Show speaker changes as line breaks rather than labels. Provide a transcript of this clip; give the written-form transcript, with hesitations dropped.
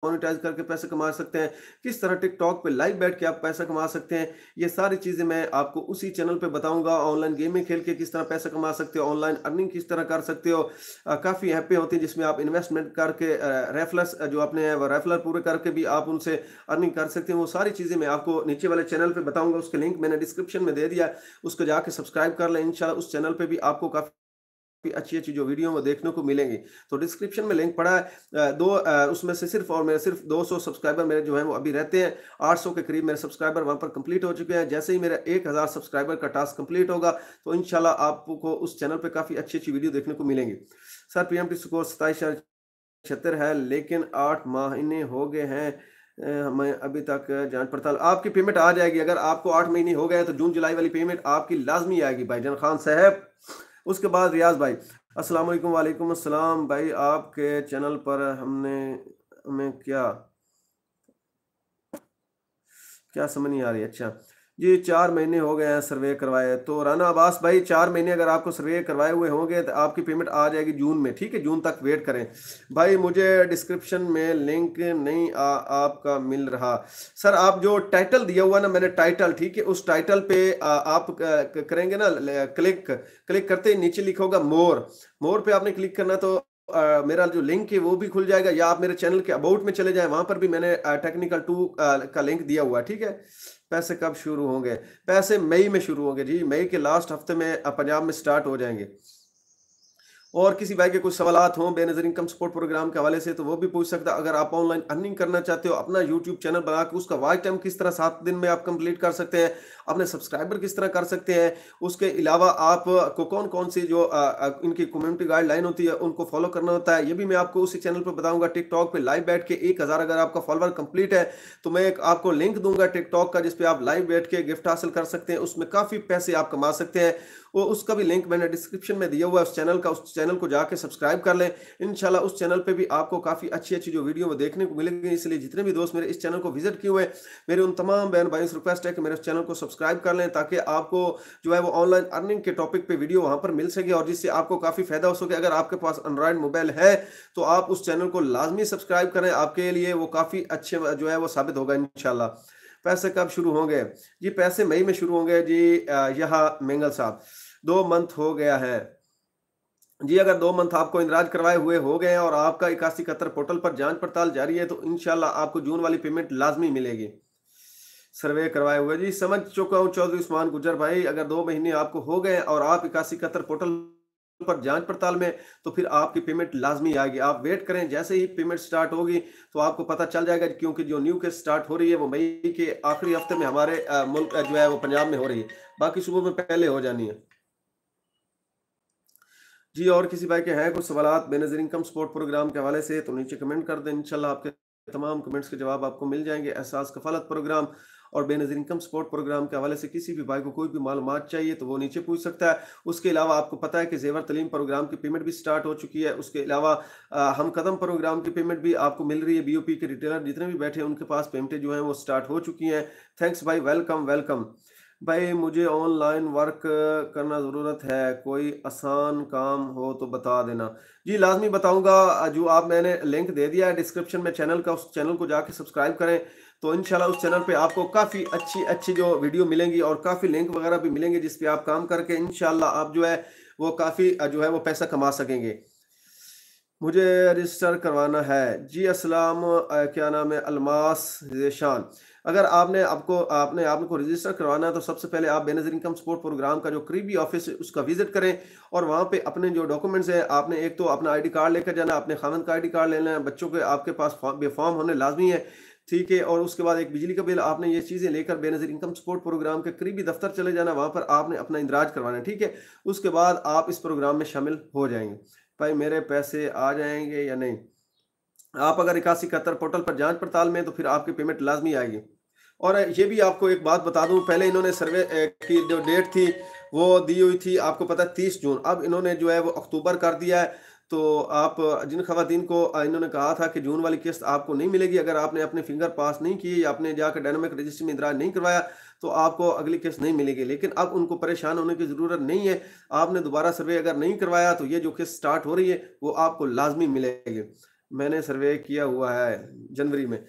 Monetise करके पैसे कमा सकते हैं, किस तरह टिकटॉक पे लाइव बैठ के आप पैसा कमा सकते हैं। ये सारी चीज़ें मैं आपको उसी चैनल पे बताऊँगा। ऑनलाइन गेमें खेल के किस तरह पैसा कमा सकते हो, ऑनलाइन अर्निंग किस तरह कर सकते हो। काफ़ी ऐपें होती हैं जिसमें आप इन्वेस्टमेंट करके रेफरल्स जो अपने हैं वो रेफरल पूरे करके भी आप उनसे अर्निंग कर सकते हैं। वो सारी चीज़ें मैं आपको नीचे वाले चैनल पे बताऊँगा, उसके लिंक मैंने डिस्क्रिप्शन में दे दिया है, उसको जाके सब्सक्राइब कर लें। इंशाल्लाह उस चैनल पे भी आपको काफ़ी अच्छी-अच्छी जो वीडियो वो देखने को मिलेंगी। तो डिस्क्रिप्शन में लिंक पड़ा है। उसमें से सिर्फ़ और मेरे सिर्फ़ 200 सब्सक्राइबर मेरे जो हैं वो अभी रहते हैं। 800 के करीब मेरे सब्सक्राइबर वहाँ पर कंप्लीट हो चुके हैं। जैसे ही मेरा 1000 सब्सक्राइबर का टास्क कंप्लीट होगा, तो इंशाल्लाह आपको उस चैनल पे काफ़ी अच्छी-अच्छी वीडियो देखने को मिलेंगी। सर पीएमटी स्कोर 27,76 है, लेकिन 8 महीने हो गए हैं, हमें अभी तक जाँच पड़ताल। आपकी पेमेंट आ जाएगी। अगर आपको 8 महीने हो गए हैं, तो जून-जुलाई वाली पेमेंट आपकी लाज़मी आएगी भाईजान खान साहब। उसके बाद रियाज़ भाई, अस्सलाम वालेकुम। वालेकुम अस्सलाम भाई, आपके चैनल पर हमने हमें क्या क्या समझ नहीं आ रही। अच्छा जी, 4 महीने हो गए हैं सर्वे करवाए। तो राना अब्बास भाई, 4 महीने अगर आपको सर्वे करवाए हुए होंगे तो आपकी पेमेंट आ जाएगी जून में, ठीक है? जून तक वेट करें। भाई मुझे डिस्क्रिप्शन में लिंक नहीं आपका मिल रहा। सर आप जो टाइटल दिया हुआ ना मैंने टाइटल, ठीक है? उस टाइटल पे आप करेंगे ना क्लिक, क्लिक करते ही नीचे लिखा होगा मोर, मोर पे आपने क्लिक करना, तो मेरा जो लिंक है वो भी खुल जाएगा, या आप मेरे चैनल के अबाउट में चले जाएं, वहां पर भी मैंने टेक्निकल टू का लिंक दिया हुआ है, ठीक है? पैसे कब शुरू होंगे? पैसे मई में शुरू होंगे जी, मई के लास्ट हफ्ते में पंजाब में स्टार्ट हो जाएंगे। और किसी भाई के कुछ सवालात हों बेनज़ीर इनकम सपोर्ट प्रोग्राम के हवाले से, तो वो भी पूछ सकता है। अगर आप ऑनलाइन अर्निंग करना चाहते हो, अपना यूट्यूब चैनल बना के उसका वॉच टाइम किस तरह 7 दिन में आप कंप्लीट कर सकते हैं, अपने सब्सक्राइबर किस तरह कर सकते हैं, उसके अलावा आपको कौन-कौन सी जो इनकी कम्युनिटी गाइडलाइन होती है उनको फॉलो करना होता है, ये भी मैं आपको उसी चैनल पर बताऊँगा। टिकटॉक पे लाइव बैठ के 1000 अगर आपका फॉलोवर कंप्लीट है, तो मैं एक आपको लिंक दूँगा टिकटॉक का, जिस पे आप लाइव बैठ के गिफ्ट हासिल कर सकते हैं। उसमें काफ़ी पैसे आप कमा सकते हैं। वो उसका भी लिंक मैंने डिस्क्रिप्शन में दिया हुआ है उस चैनल का, उस चैनल को जाके सब्सक्राइब कर लें। इंशाल्लाह उस चैनल पे भी आपको काफ़ी अच्छी-अच्छी जो वीडियो वो देखने को मिलेंगी। इसलिए जितने भी दोस्त मेरे इस चैनल को विज़िट किए हुए हैं, मेरे उन तमाम बहन भाइयों से रिक्वेस्ट है कि मेरे इस चैनल को सब्सक्राइब कर लें, ताकि आपको जो है वो ऑनलाइन अर्निंग के टॉपिक पे वीडियो वहाँ पर मिल सके, और जिससे आपको काफ़ी फ़ायदा हो सके। अगर आपके पास एंड्रॉयड मोबाइल है, तो आप उस चैनल को लाज़मी सब्सक्राइब करें, आपके लिए वो काफ़ी अच्छे जो है वो साबित होगा इंशाल्लाह। पैसे कब शुरू होंगे? जी पैसे मई में शुरू होंगे जी। यहाँ मेंगल साहब 2 मंथ हो गया है। जी, अगर 2 मंथ आपको इंदराज करवाए हुए हो गए हैं और आपका 8171 पोर्टल पर जाँच पड़ताल जारी है, तो इंशाल्लाह आपको जून वाली पेमेंट लाज़मी मिलेगी। सर्वे करवाए हुए जी, समझ चुका हूँ चौधरी उस्मान गुज्जर भाई। अगर 2 महीने आपको हो गए और आप 8171 पोर्टल पर जाँच पड़ताल में, तो फिर आपकी पेमेंट लाज़मी आएगी। आप वेट करें, जैसे ही पेमेंट स्टार्ट होगी तो आपको पता चल जाएगा, क्योंकि जो न्यू केस स्टार्ट हो रही है वो मई के आखिरी हफ्ते में हमारे मुल्क जो है वो पंजाब में हो रही है। बाकी सूबों में पहले हो जानी है। जी, और किसी भाई के हैं कुछ सवालात बेनज़ीर इनकम सपोर्ट प्रोग्राम के हवाले से, तो नीचे कमेंट कर दें। इंशाल्लाह आपके तमाम कमेंट्स के जवाब आपको मिल जाएँगे। एहसास कफ़ालत प्रोग्राम और बेनज़ीर इनकम सपोर्ट प्रोग्राम के हवाले से किसी भी भाई को कोई भी मालूमात चाहिए, तो वो नीचे पूछ सकता है। उसके अलावा आपको पता है कि ज़ेवर तलीम प्रोग्राम की पेमेंट भी स्टार्ट हो चुकी है। उसके अलावा हम कदम प्रोग्राम की पेमेंट भी आपको मिल रही है। बीओपी के रिटेलर जितने भी बैठे हैं, उनके पास पेमेंटें जो हैं वो स्टार्ट हो चुकी हैं। थैंक्स भाई, वेलकम, वेलकम। भाई मुझे ऑनलाइन वर्क करना ज़रूरत है, कोई आसान काम हो तो बता देना। जी लाज़मी बताऊँगा। जो आप मैंने लिंक दे दिया है डिस्क्रिप्शन में चैनल का, उस चैनल को जाके सब्सक्राइब करें, तो इंशाल्लाह उस चैनल पे आपको काफ़ी अच्छी-अच्छी जो वीडियो मिलेंगी और काफ़ी लिंक वगैरह भी मिलेंगे, जिस पे आप काम करके इंशाल्लाह आप जो है वो काफ़ी जो है वो पैसा कमा सकेंगे। मुझे रजिस्टर करवाना है। जी अस्सलाम क्या नाम है? अलमास ज़ेशान। अगर आपने आपको रजिस्टर करवाना है, तो सबसे पहले आप बेनज़ीर इनकम सपोर्ट प्रोग्राम का जो करीबी ऑफिस है उसका विज़िट करें, और वहाँ पे अपने जो डॉक्यूमेंट्स हैं, आपने एक तो अपना आईडी कार्ड लेकर जाना, अपने खावंद का आईडी कार्ड लेना है, बच्चों के आपके पास फॉर्म होने लाज़मी है, ठीक है? और उसके बाद एक बिजली का बिल, आपने ये चीज़ें लेकर बेनज़ीर इनकम सपोर्ट प्रोग्राम के करीबी दफ्तर चले जाना, वहाँ पर आपने अपना इंदराज करवाना है, ठीक है? उसके बाद आप इस प्रोग्राम में शामिल हो जाएँगे। भाई मेरे पैसे आ जाएँगे या नहीं? आप अगर 8171 पोर्टल पर जाँच पड़ताल में, तो फिर आपकी पेमेंट लाज़मी आएगी। और ये भी आपको एक बात बता दूँ, पहले इन्होंने सर्वे की जो डेट थी वो दी हुई थी, आपको पता है 30 जून, अब इन्होंने जो है वो अक्टूबर कर दिया है। तो आप जिन खवातीन को इन्होंने कहा था कि जून वाली किस्त आपको नहीं मिलेगी, अगर आपने अपने फिंगर पास नहीं किए या आपने जाकर डायनामिक रजिस्ट्री में इंदराज नहीं करवाया, तो आपको अगली किस्त नहीं मिलेगी। लेकिन अब उनको परेशान होने की ज़रूरत नहीं है। आपने दोबारा सर्वे अगर नहीं करवाया, तो ये जो किस्त स्टार्ट हो रही है वो आपको लाज़मी मिलेगी। मैंने सर्वे किया हुआ है जनवरी में।